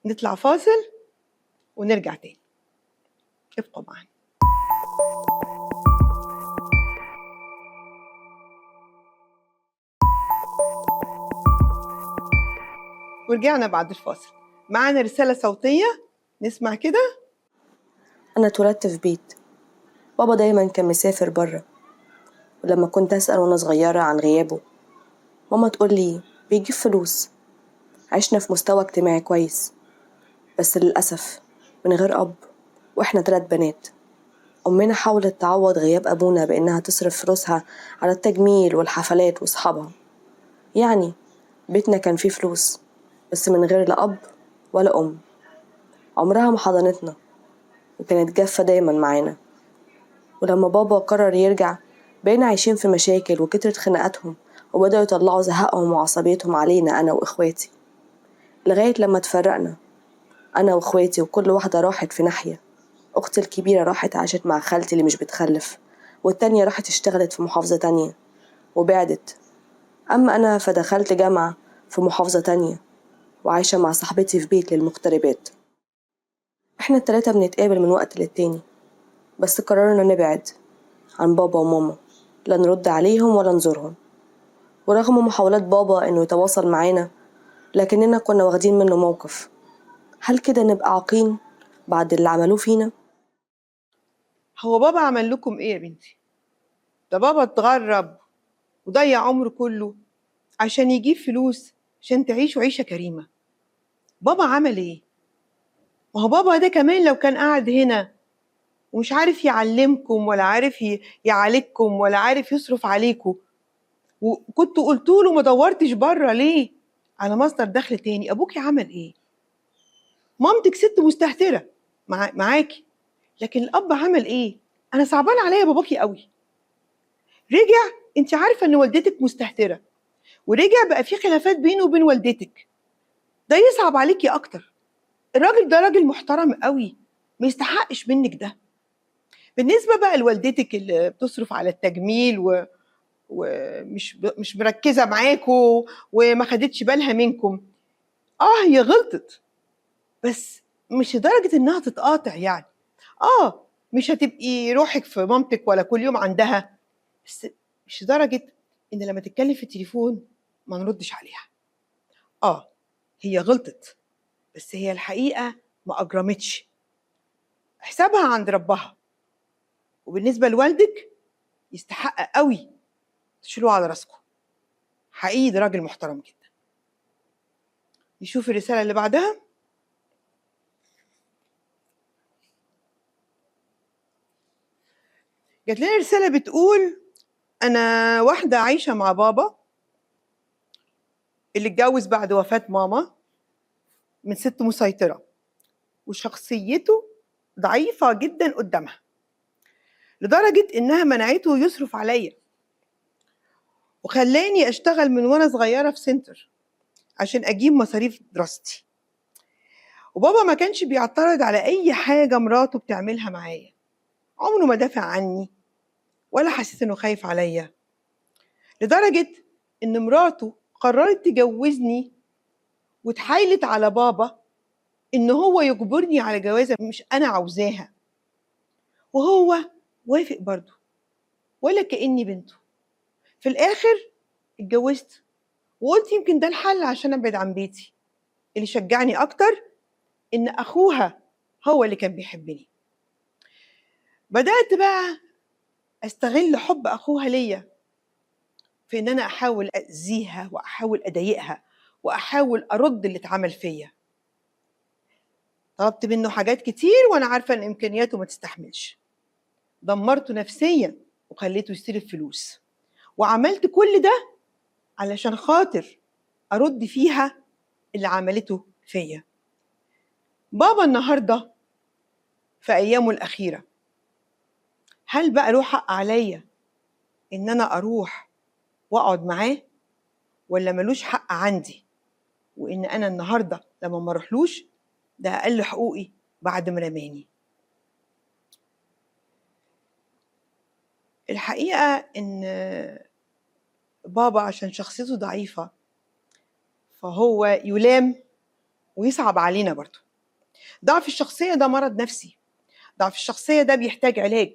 نطلع فاصل ونرجع تاني، ابقوا معانا. ورجعنا بعد الفاصل، معانا رسالة صوتية نسمع كده. أنا اتولدت في بيت بابا دايما كان مسافر برا، ولما كنت أسأل وأنا صغيرة عن غيابه ماما تقول لي بيجيب فلوس. عشنا في مستوى اجتماعي كويس، بس للأسف من غير أب، وإحنا 3 بنات. أمنا حاولت تعوض غياب أبونا بإنها تصرف فلوسها على التجميل والحفلات وصحابها. يعني بيتنا كان فيه فلوس، بس من غير لا أب ولا أم. عمرها ما حضنتنا، وكانت جافة دايما معانا. ولما بابا قرر يرجع بقينا عايشين في مشاكل وكترت خناقاتهم، وبدأوا يطلعوا زهقهم وعصبيتهم علينا أنا وإخواتي، لغاية لما اتفرقنا أنا وإخواتي، وكل واحدة راحت في ناحية. أختي الكبيرة راحت عاشت مع خالتي اللي مش بتخلف، والتانية راحت اشتغلت في محافظة تانية وبعدت. أما أنا فدخلت جامعة في محافظة تانية، وعايشة مع صاحبتي في بيت للمغتربات. إحنا ال3 بنتقابل من وقت للتاني، بس قررنا نبعد عن بابا وماما، لا نرد عليهم ولا نزورهم. ورغم محاولات بابا إنه يتواصل معانا، لكننا كنا واخدين منه موقف. هل كده نبقى عاقين بعد اللي عملوه فينا؟ هو بابا عمل لكم ايه يا بنتي؟ ده بابا اتغرب وضيع عمره كله عشان يجيب فلوس عشان تعيشوا عيشة كريمة. بابا عمل ايه؟ ما هو بابا ده كمان لو كان قاعد هنا ومش عارف يعلمكم ولا عارف يعالجكم ولا عارف يصرف عليكم، وكنتوا قلتوا له ما دورتش بره ليه على مصدر دخل تاني، ابوكي عمل ايه؟ مامتك ست مستهترة معاكي، لكن الاب عمل ايه؟ انا صعبان عليا باباكي قوي. رجع، انت عارفة ان والدتك مستهترة، ورجع بقى في خلافات بينه وبين والدتك، ده يصعب عليكي اكتر. الراجل ده راجل محترم قوي، ما يستحقش منك ده. بالنسبة بقى لوالدتك اللي بتصرف على التجميل مش مركزة معاكوا وما خدتش بالها منكم، هي غلطت، بس مش لدرجة انها تتقاطع يعني. مش هتبقي روحك في مامتك ولا كل يوم عندها، بس مش لدرجة ان لما تتكلم في التليفون ما نردش عليها. هي غلطت، بس هي الحقيقة ما أجرمتش، حسابها عند ربها. وبالنسبة لوالدك يستحق قوي تشيلوه على راسكم، حقيقي ده راجل محترم جدا. نشوف الرسالة اللي بعدها. جات لنا رسالة بتقول: أنا واحدة عايشة مع بابا اللي اتجوز بعد وفاة ماما من ست مسيطرة، وشخصيته ضعيفة جدا قدامها لدرجة إنها منعته يصرف عليا، وخلاني أشتغل من وأنا صغيرة في سنتر عشان أجيب مصاريف دراستي. وبابا ما كانش بيعترض على أي حاجة مراته بتعملها معايا، عمره ما دافع عني ولا حسيت إنه خايف عليا، لدرجة إن مراته قررت تجوزني واتحايلت على بابا إن هو يجبرني على جوازة مش أنا عاوزاها، وهو وافق برضه ولا كأني بنته. في الآخر اتجوزت، وقلت يمكن ده الحل عشان أبعد عن بيتي. اللي شجعني أكتر إن أخوها هو اللي كان بيحبني. بدأت بقى أستغل حب أخوها ليا في إن أنا أحاول أذيها وأحاول أضايقها وأحاول أرد اللي اتعمل فيا. طلبت منه حاجات كتير وأنا عارفة إن إمكانياته ما تستحملش، دمرته نفسيا وخليته يستلف فلوس، وعملت كل ده علشان خاطر أرد فيها اللي عملته فيا. بابا النهاردة في أيامه الأخيرة، هل بقى له حق عليا إن أنا أروح وأقعد معاه، ولا ملوش حق عندي وإن أنا النهاردة لما ما أروحلوش ده أقل حقوقي بعد ما رماني؟ الحقيقة إن بابا عشان شخصيته ضعيفة فهو يلام ويصعب علينا برضه. ضعف الشخصية ده مرض نفسي، ضعف الشخصية ده بيحتاج علاج.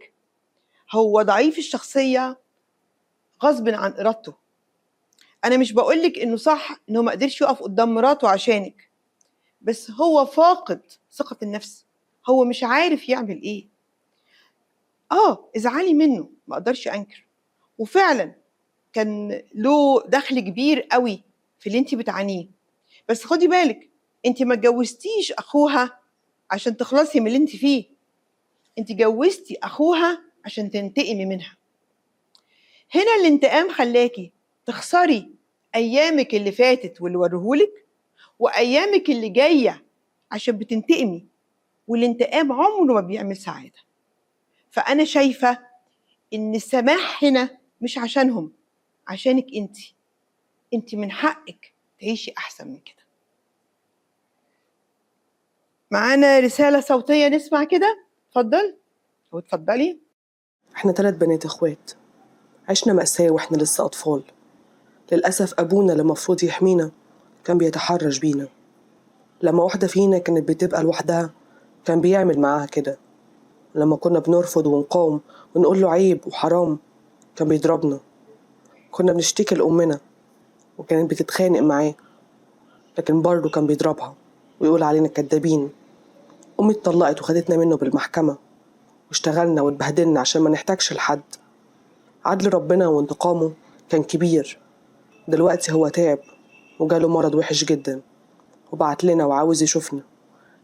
هو ضعيف الشخصية غصب عن إرادته. أنا مش بقولك إنه صح إنه ما قدرش يقف قدام مراته عشانك، بس هو فاقد ثقة النفس، هو مش عارف يعمل إيه. ازعلي منه، ما أقدرش أنكر، وفعلا كان له دخل كبير قوي في اللي انت بتعانيه، بس خدي بالك انت ما اتجوزتيش أخوها عشان تخلصي من اللي انت فيه، انت جوزتي أخوها عشان تنتقمي منها. هنا الانتقام خلاكي تخسري أيامك اللي فاتت واللي وريهولك، وأيامك اللي جاية عشان بتنتقمي، والانتقام عمره ما بيعمل سعادة. فأنا شايفة إن السماح هنا مش عشانهم، عشانك انت من حقك تعيشي أحسن من كده. معانا رسالة صوتية نسمع كده، اتفضل أو اتفضلي. احنا 3 بنات اخوات، عشنا مأساة واحنا لسه أطفال. للأسف أبونا اللي المفروض يحمينا كان بيتحرش بينا. لما واحدة فينا كانت بتبقى لوحدها كان بيعمل معاها كده. لما كنا بنرفض ونقاوم ونقول له عيب وحرام كان بيضربنا. كنا بنشتكي لأمنا وكانت بتتخانق معاه، لكن برضه كان بيضربها ويقول علينا كدابين. أمي اتطلقت وخدتنا منه بالمحكمة، واشتغلنا واتبهدلنا عشان ما نحتاجش لحد. عدل ربنا وانتقامه كان كبير. دلوقتي هو تعب وجاله مرض وحش جدا وبعت لنا وعاوز يشوفنا،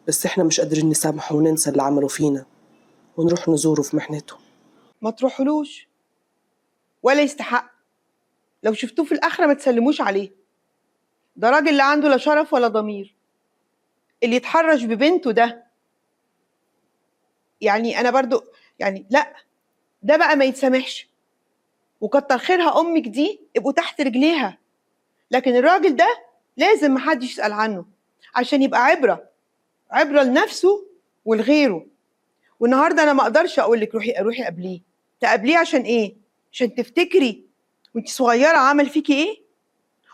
بس احنا مش قادرين نسامحه وننسى اللي عمله فينا ونروح نزوره في محنته. ما تروحلوش ولا يستحق، لو شفتوه في الآخرة ما تسلموش عليه. ده راجل لا عنده لا شرف ولا ضمير. اللي يتحرش ببنته ده يعني أنا برضو يعني لا، ده بقى ما يتسامحش. وكتر خيرها أمك دي ابقوا تحت رجليها، لكن الراجل ده لازم محدش يسأل عنه عشان يبقى عبرة لنفسه ولغيره. والنهارده انا ما اقدرش اقول لك روحي قابليه. تقابليه عشان ايه؟ عشان تفتكري وانت صغيره عمل فيكي ايه؟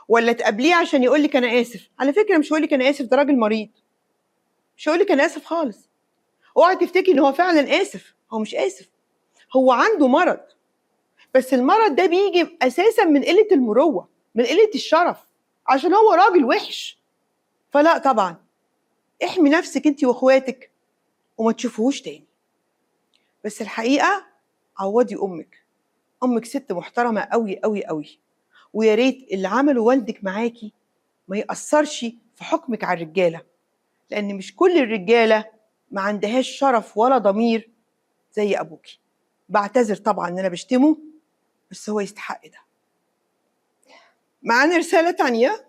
ولا تقابليه عشان يقول لك انا اسف؟ على فكره مش هقول لك انا اسف، ده راجل مريض، مش هقول لك انا اسف خالص. اوعي تفتكري ان هو فعلا اسف، هو مش اسف، هو عنده مرض، بس المرض ده بيجي اساسا من قله المروه، من قله الشرف، عشان هو راجل وحش. فلا طبعا، احمي نفسك انت واخواتك وما تشوفوهوش تاني. بس الحقيقه عوضي امك ست محترمه قوي قوي قوي، ويا ريت اللي عمله والدك معاكي ما يأثرش في حكمك على الرجاله، لان مش كل الرجاله ما عندهاش شرف ولا ضمير زي ابوكي. بعتذر طبعا ان انا بشتمه، بس هو يستحق ده. معانا رساله تانية.